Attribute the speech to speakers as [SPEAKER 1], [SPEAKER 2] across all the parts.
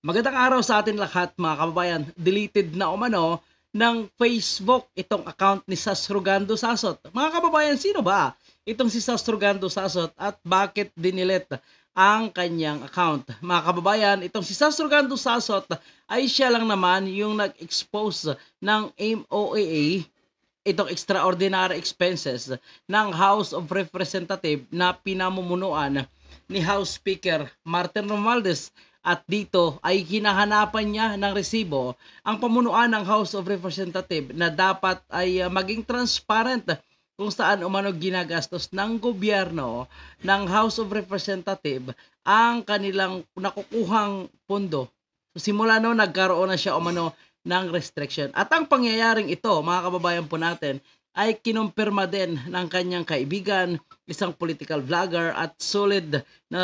[SPEAKER 1] Magandang araw sa atin lahat mga kababayan. Deleted na umano ng Facebook itong account ni Sas Rugando Sasot. Mga kababayan, sino ba itong si Sas Rugando Sasot at bakit dinilet ang kanyang account? Mga kababayan, itong si Sas Rugando Sasot ay siya lang naman yung nag-expose ng MOAA, itong extraordinary expenses ng House of Representatives na pinamumunuan ni House Speaker Martin Romualdez, at dito ay hinahanapan niya ng resibo ang pamunuan ng House of Representatives na dapat ay maging transparent kung saan umano ginagastos ng gobyerno ng House of Representatives ang kanilang nakukuhang pondo. So, simula noon nagkaroon na siya umano ng restriction. At ang pangyayaring ito, mga kababayan po natin, ay kinumpirma din ng kanyang kaibigan, isang political vlogger at solid na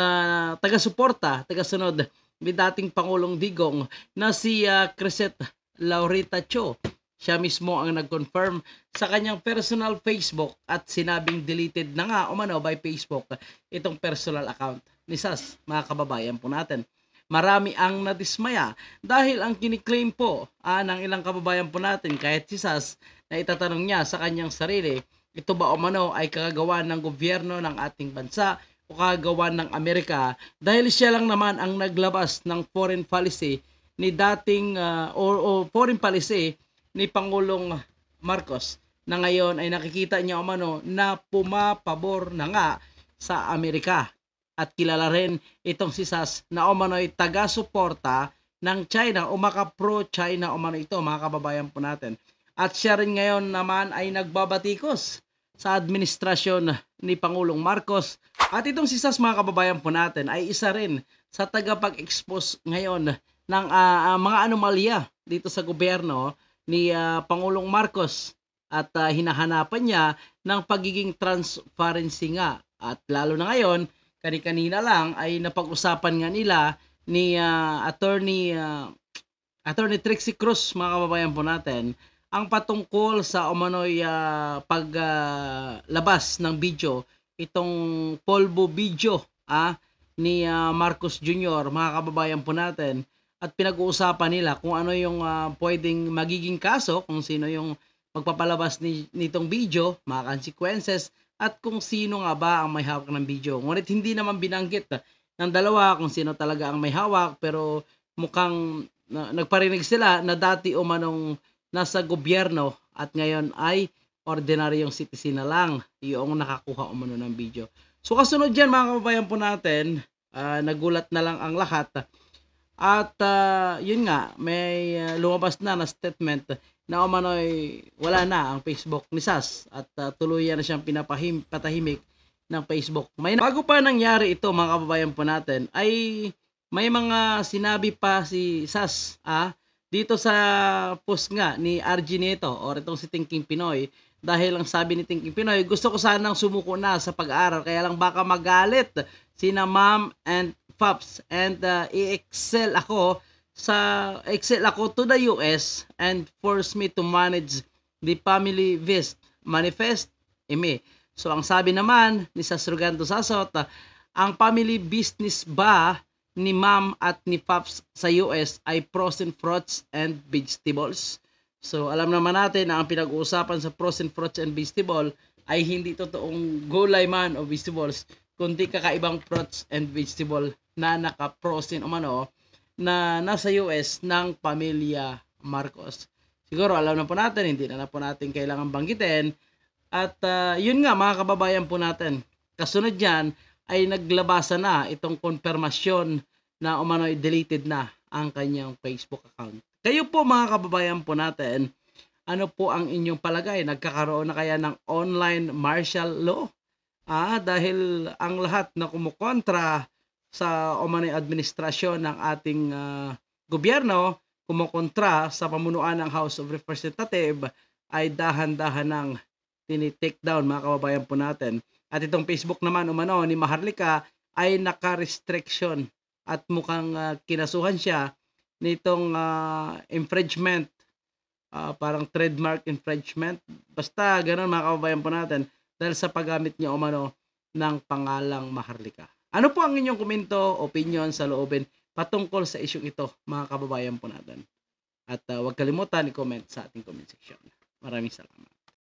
[SPEAKER 1] taga-suporta, taga-sunod ni dating Pangulong Digong na si Crisette Laurita Cho. Siya mismo ang nag-confirm sa kanyang personal Facebook at sinabing deleted na nga umano by Facebook itong personal account ni Sas, mga kababayan po natin. Marami ang nadismaya dahil ang kiniklaim po ng ilang kababayan po natin, kahit si Sas, na itatanong niya sa kanyang sarili, ito ba umano ay kagagawa ng gobyerno ng ating bansa o kagagawa ng Amerika, dahil siya lang naman ang naglabas ng foreign policy ni dating o foreign policy ni Pangulong Marcos na ngayon ay nakikita niya umano na pumapabor na nga sa Amerika. At kilala rin itong si Sas na umano ay taga-suporta ng China o maka-pro-China umano ito, mga kababayan po natin. At siya rin ngayon naman ay nagbabatikos sa administrasyon ni Pangulong Marcos. At itong si Sas, mga kababayan po natin, ay isa rin sa tagapag-expose ngayon ng mga anomalya dito sa gobyerno ni Pangulong Marcos. At hinahanapan niya ng pagiging transparency nga. At lalo na ngayon, kanina lang ay napag-usapan nga nila ni Attorney Trixie Cruz, mga kababayan po natin, ang patungkol sa umano'y paglabas ng video, itong polvo video ni Marcos Jr., mga kababayan po natin, at pinag-uusapan nila kung ano yung pwedeng magiging kaso, kung sino yung magpapalabas nitong video, mga consequences, at kung sino nga ba ang may hawak ng video. Ngunit hindi naman binanggit ng dalawa kung sino talaga ang may hawak, pero mukhang nagparinig sila na dati umanong nasa gobyerno at ngayon ay ordinaryong citizen na lang yung nakakuha umano ng video. So kasunod dyan, mga kababayan po natin, nagulat na lang ang lahat. At yun nga, may lumabas na statement na umano'y wala na ang Facebook ni Sas at tuluyan na siyang patahimik ng Facebook. Bago pa nangyari ito, mga kababayan po natin, ay may mga sinabi pa si Sas dito sa post nga ni RG Neto or itong si Thinking Pinoy, dahil ang sabi ni Thinking Pinoy, gusto ko sanang sumuko na sa pag-aaral, kaya lang baka magalit sina Ma'am and Pops and excel ako to the US and force me to manage the family manifest eme. So ang sabi naman ni Sas Rugando Sasot, ang family business ba ni Ma'am at ni Pops sa US ay frozen fruits and vegetables? So alam naman natin na ang pinag-uusapan sa frozen fruits and vegetable ay hindi totoong gulay man o vegetables, kundi kakaibang fruits and vegetable na naka-frozen umano na nasa US ng pamilya Marcos. Siguro alam na po natin, hindi na po natin kailangan banggitin. At yun nga, mga kababayan po natin, kasunod yan ay naglabasan na itong konfirmasyon na umano'y deleted na ang kanyang Facebook account. Kayo po, mga kababayan po natin, ano po ang inyong palagay? Nagkakaroon na kaya ng online martial law? Dahil ang lahat na kumukontra sa umano'y administrasyon ng ating gobyerno, kumukontra sa pamunuan ng House of Representatives, ay dahan-dahan ng tinitake down, mga kababayan po natin. At itong Facebook naman umano ni Maharlika ay naka-restriction at mukhang kinasuhan siya nitong infringement, parang trademark infringement. Basta ganoon, mga kababayan po natin, dahil sa paggamit niya umano ng pangalang Maharlika. Ano po ang inyong komento, opinion sa loobin patungkol sa isyung ito, mga kababayan po natin. At huwag kalimutan i-comment sa ating comment section. Maraming salamat.